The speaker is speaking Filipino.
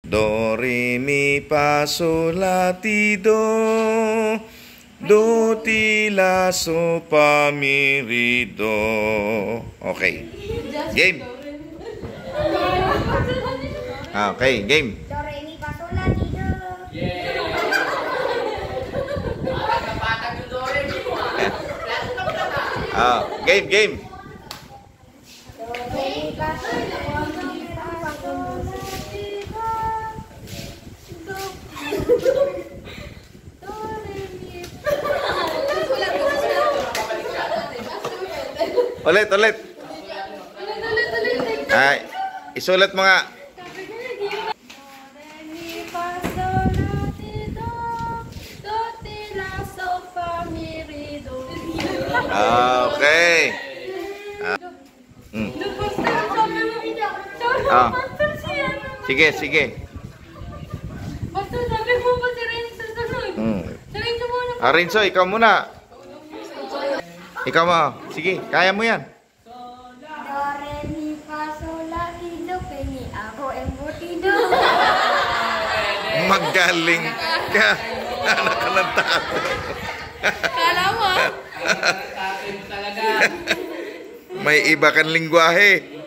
Do, re, mi, fa, sol, la, ti, do. Do, ti, la, so, fa, mi, re, do. Okay. Game. Okay, game. Do, re, mi, fa, sol, la, ti, do. Game, game. Do, re, mi, fa, sol, la, ti, do. Do, re, mi, Ulit. ulit. Ay, isulat mo nga. Okay. Sige, sige. Renzo, ikaw muna. Ikaw mo. Sige, kaya mo yan. Do, re, mi, fa, sol, la, ti, do, pe, mi, ako, embutido. Magaling ka. Anak ka ng tato. Kala mo? May iba kang lingwahe.